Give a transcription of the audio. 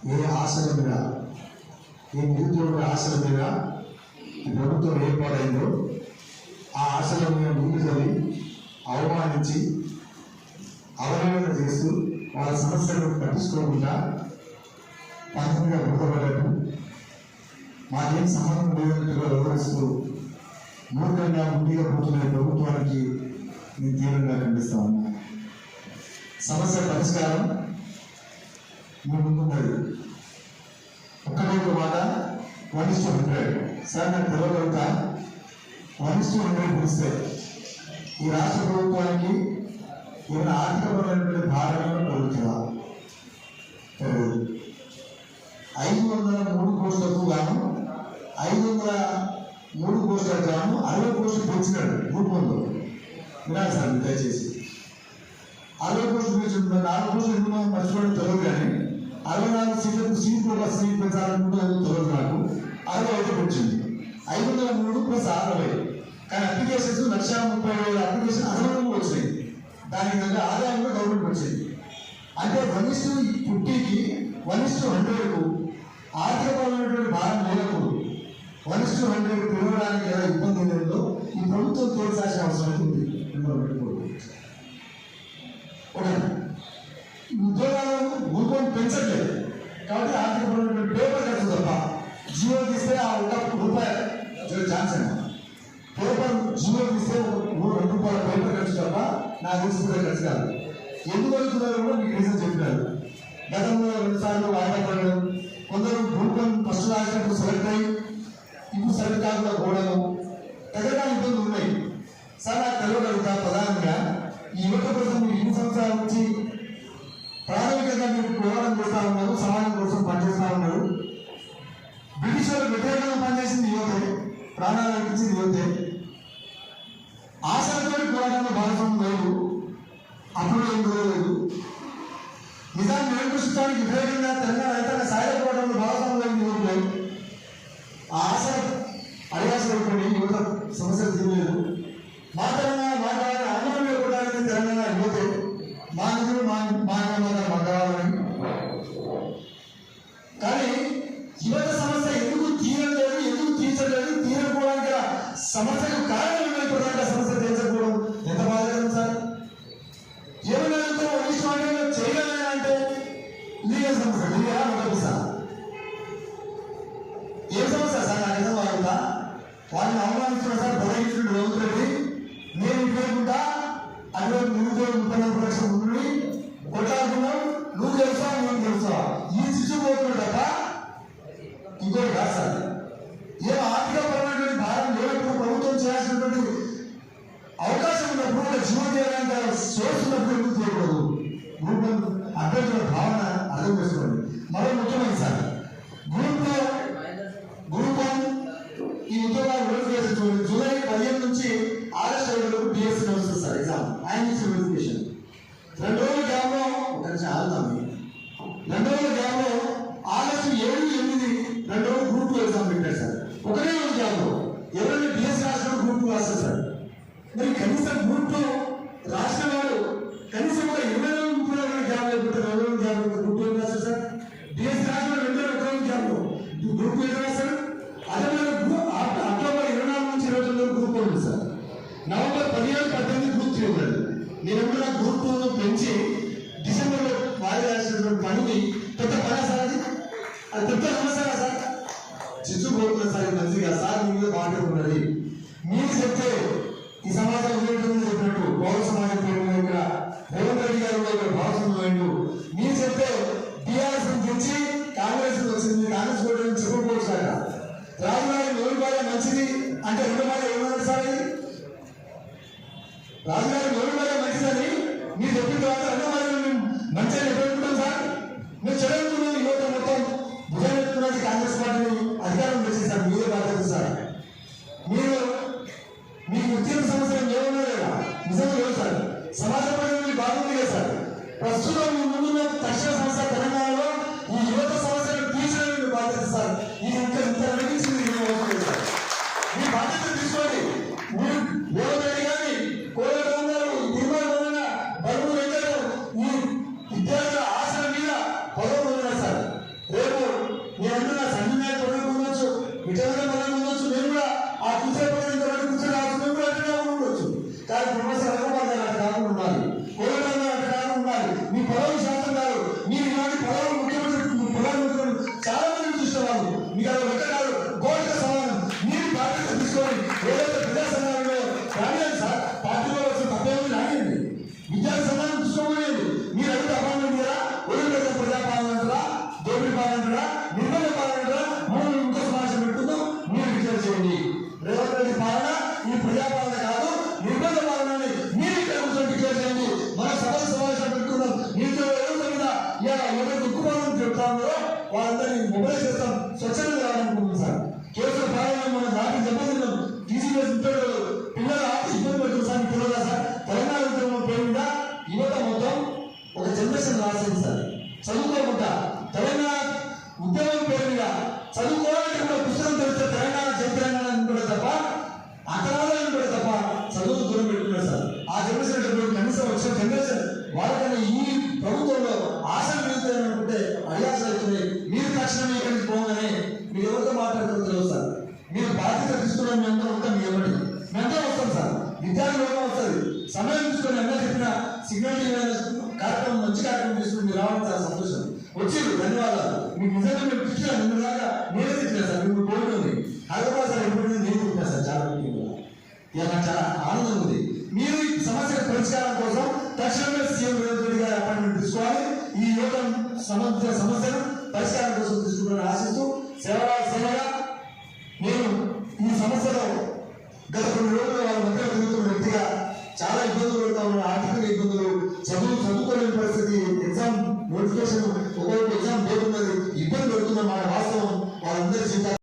ఏ ఆశల మీద, ఏ నిరుద్యోగుల ఆశల మీద ఈ ప్రభుత్వం ఏర్పాటైందో ఆ ఆశల మీద ముందు చదివి అవమానించి అవహేళన చేస్తూ వాళ్ళ సమస్యలను పట్టించుకోకుండా పంతగా బుద్ధపడ్డట్టు మాకేం సంబంధం లేదన్నట్టుగా వివరిస్తూ మూర్ఖంగా ముందుగా పోతున్న ప్రభుత్వానికి నేను తీవ్రంగా ఖండిస్తా ఉన్నా. సమస్య పరిష్కారం మీ ముందున్నది. ఒక్కటే ఒక మాట, 1:100. సార్ నాకు తెలవగలుగుతా 1:100 పిలిస్తే ఈ రాష్ట్ర ప్రభుత్వానికి ఏమైనా ఆర్థికపరమైనటువంటి భారాలను కలుగుతుందా? 503 కోట్లకు గాను 503 కోట్లకు గాను 60 కోట్లు పెంచినాడు రూపంలో. వినాలి సార్ దయచేసి. 60 కోట్లు పెంచుంటున్నారు. 4 కోట్లు ఎందుకు మనం మర్చిపోవడం తెలియదు, కానీ 64 సీట్లు ఒక సీట్ పెంచాలనుకుంటే తెలియదు నాకు. 65 పెంచింది. 503 ప్లస్ 60. కానీ అప్లికేషన్స్ 1,30,000 అప్లికేషన్ అదనంగా వచ్చినాయి. దానికి తగ్గ ఆదాయం కూడా గవర్నమెంట్ వచ్చింది. అంటే 1:50కి 1:100కు ఆర్థికపరమైనటువంటి భారం లేనప్పుడు 1:100 పెరగడానికి ఎలా ఇబ్బంది లేదో ఈ ప్రభుత్వం తోల్చాల్సిన అవసరం ఉంది. ఉద్యోగాలను ఊరుకొని పెంచట్లేదు కాబట్టి ఆర్థికపరమైనటువంటి పేపర్ ఖర్చు తప్ప జీవో తీస్తే ఆ ₹1 ఛాన్స్ అన్న పేపర్ జీవో తీస్తే ₹2 పేపర్ ఖర్చు తప్ప నాకు తెలిసి ఖర్చు కాదు. ఎందుకు వెళ్తున్నారో కూడా మీకు రీజన్ చెప్పినారు. గతంలో 2 సార్లు వాయిదా పడడం, కొందరు గ్రూప్ 1 ఫస్ట్ రాసినప్పుడు సెలెక్ట్ అయ్యి ఇప్పుడు సెలెక్ట్ కాకుండా పోవడం, రకరకాల ఇబ్బందులు ఉన్నాయి. సార్ నాకు తెలియగలుగుతా ప్రధానంగా ఈ యువత కోసం మీరు 2 సంవత్సరాల నుంచి ప్రాథమికంగా మీరు పోరాటం చేస్తూ ఉన్నారు, సమాజం కోసం పనిచేస్తూ ఉన్నారు. బ్రిటిష్ వాళ్ళు వ్యతిరేకంగా పనిచేసింది యువతే, ప్రాణాలు అర్పించింది యువతే. ఆశలతో పోరాటంలో భాగస్వామ్యం లేదు, అప్పుడు ఏం కుదరలేదు. నిజాన్ని నిరంకుశించడానికి వ్యతిరేకంగా తెలంగాణ రైతాంగ సాయుధ పోరాటంలో భాగస్వామ్యం యువకులు. ఆ ఆశ అడిగాల్సినటువంటి యువత సమస్యలు తీరలేదు. మా తెలంగాణ మా కావాలని ఆందోళన ఇవ్వడానికి తెలంగాణ యువతే మా నిధులు మా కావాలని. కానీ యువత సమస్య ఎందుకు తీరలేదు, ఎందుకు తీర్చలేదు, తీరకపోవడానికి సమస్యకు కారణం ప్రధానంగా సమస్య తీర్చకపోవడం ఎంత బాధకరం సార్. ఏమైనా చేయగలనా అంటే లీగల్ సమస్య, లీగలా ఉంటుంది సార్. ఏ సమస్య సార్? నాకు ఏదో వాడుతా వాళ్ళని అవమానిస్తున్నా సార్. బలహీనుడు రేవంత్ రెడ్డి నేను ఇవ్వకుండా అటువంటి నిరుద్యోగ 34 లక్షల ముందు కొట్లాడుతున్నాం. నువ్వు తెలుసా, నువ్వు తెలుసా ఈ చిచ్చుపోతున్నా తప్ప ఇంకోటి కాదు సార్. ఏం ఆర్థికపరమైనటువంటి భారం లేనప్పుడు ప్రభుత్వం చేయాల్సినటువంటి అవకాశం ఉన్నప్పుడు జీవనం చేయడానికి సోర్స్ ఉన్నప్పుడు ఎందుకు చేయకూడదు? అభ్యర్థుల భావన అర్థం చేసుకోండి. మరో ముఖ్యమైన సార్, గ్రూప్ 1 ఈ ఉద్యోగాలు నోటిఫికేషన్ చూడండి. జూలై 15 నుంచి ఆగస్టు 5 వరకు డిఎస్సీ వస్తుంది సార్ ఎగ్జామ్. ఆయన నోటిఫికేషన్ 2 రోజుల గ్యాప్లో ఒక నిమిషం ఆగుతాం. 2 రోజుల గ్యాప్లో ఆగస్టు 7, 8 2 రోజులు గ్రూప్ 2 ఎగ్జామ్ పెట్టారు సార్. ఒకటే రోజు గ్యాప్లో ఎవరైనా డిఎస్సీ రాష్ట్రంలో గ్రూప్ 2 రాస్తారు సార్. మరి కనీసం గ్రూప్ 2 రాష్ట్రం వాడు కనీసం కూడా 20 రోజులు గ్యాప్ లేకపోతే 2 రోజులు గ్యాప్ గ్రూప్ 2 రాస్తారు సార్. డిఎస్సీ రాష్ట్రంలో 2 రోజులు గ్యాప్ గ్రూప్ 2 రాస్తారు. అదే అక్టోబర్ 24 నుంచి 29 వరకు గ్రూప్ 1 సార్. నవంబర్ 17, 18 గ్రూప్ 3 ఉన్నది. నేను ఎప్పుడైనా గ్రూప్ 2 పెంచి డిసెంబర్లో వాయిదా వేసినటువంటి పనికి పెద్ద పని సార్. అది పెద్ద సమస్య సార్. చిచ్చుకోకుండా సార్ మంచిగా సార్ మీ మీద బాధ్యత ఉన్నది. మీకు చెప్తే ఈ సమాజం వివేకంగా చెప్పినట్టు పౌర సమాజం ఇక్కడ రేవంత్ రెడ్డి గారు ఇక్కడ భాగస్వామ్యం. మీరు చెప్తే టీఆర్ఎస్ తెచ్చి కాంగ్రెస్ వచ్చింది, కాంగ్రెస్ కూడా చెప్పుకోవచ్చు సార్. రాజుగారి 100 మంచిది అంటే 2 ఏమన్నారు సార్? ఇది రాజుగారి 100 మంచిదని మీరు చెప్పిన తర్వాత 2 మేము మంచిగా ఎప్పుడుకుంటాం సార్. మీరు చెడనుకున్న యువత మొత్తం భుజాన్ని కాంగ్రెస్ పార్టీని అధికారం తెచ్చేసారు. మీరే బాధ్యత సార్. మీరు మీకు ఉద్యోగ సమస్యలు ఏమన్నా లేదా? నిజంగా లేదు సార్. సమాజ పరంగా బాగుంది కదా సార్. ప్రస్తుతం ముందున్న తక్షణ సమస్య తెలంగాణలో ఈ యువత సమస్యలు తీర్చడానికి బాధ్యత సార్. ఇది ఇంకా ఇంత నడిపించింది మీ బాధ్యత తీసుకోండి. మీరు రేవంత్ రెడ్డి గారి కోరగారు నిర్మాణ బరువు ఈ విద్యార్థుల ఆశల మీద పదవులు సార్. వాళ్ళందరినీ మొబైల్ చేస్తాం, స్వచ్ఛంగా రావాలనుకుంటున్నాం సార్. కేసులు పాలన మన దాటి దెబ్బతిన్నాం, టీసీఎస్ పిల్లలు ఆపి ఇబ్బంది పెడుతున్నారు సార్. మీకు తెలియదా సార్? తెలంగాణ ఉద్యమం పేరు మీద యువత మొత్తం ఒక జనరేషన్ రాసింది సార్. చదువుకోకుండా తెలంగాణ ఉద్యమం పేరు మీద చదువుకోవాలంటే కూడా పుస్తకం తెలిస్తే తెలంగాణ జై తెలంగాణ అనుకుంటే తప్ప అతనాలు అనుకుంటే తప్ప చదువు దూరం పెట్టుకున్నారు సార్. ఆ జనరేషన్ కనీసం వచ్చిన జనరేషన్ వాళ్ళకన్నా ఈ ప్రభుత్వంలో ఆశలు మిగులుతాయని అనుకుంటే అడియాసలు అవుతున్నాయి. మీరు తక్షణమే ఇక్కడికి పోగానే మీరు ఎవరితో మాట్లాడుతారో తెలియదు సార్. మీరు బాధ్యత తీసుకున్న మేమంతా ఉంటాం, మీ ఎవరి మేమంతా వస్తాం సార్. విద్యార్థి లోపం వస్తుంది, సమయం తీసుకొని అన్న చెప్పిన సిగ్నల్ కార్యక్రమం మంచి కార్యక్రమం తీసుకుని మీరు రావడం చాలా సంతోషం. వచ్చారు, ధన్యవాదాలు. మీకు నిజంగా మేము తిట్టినా నిన్న దాకా నేనే తిట్టినా సార్. మీకు కోరిక ఉంది హైదరాబాద్ సార్, ఎప్పుడు నేను తిట్టినా సార్ చాలా ముఖ్యంగా. ఇక నాకు చాలా ఆనందం ఉంది. మీరు ఈ సమస్యల పరిష్కారం కోసం తక్షణమే సీఎం రేవంత్ రెడ్డి గారి అపాయింట్మెంట్ తీసుకోవాలి. ఈ యువత సమస్యను పరిష్కారం కోసం తీసుకుంటారని ఆశిస్తూ సేవగా నేను ఈ సమస్యలో గత కొన్ని రోజులు వాళ్ళ మధ్య తిరుగుతున్న వ్యక్తిగా చాలా ఇబ్బందులు పడుతూ ఉన్న, ఆర్థిక ఇబ్బందులు, చదువుకోలేని పరిస్థితి, ఎగ్జామ్ నోటిఫికేషన్ ఒకవైపు ఎగ్జామ్ డేట్ ఉన్నది, ఇబ్బంది పడుతున్న మాట వాస్తవం. వాళ్ళందరి జీవితాలు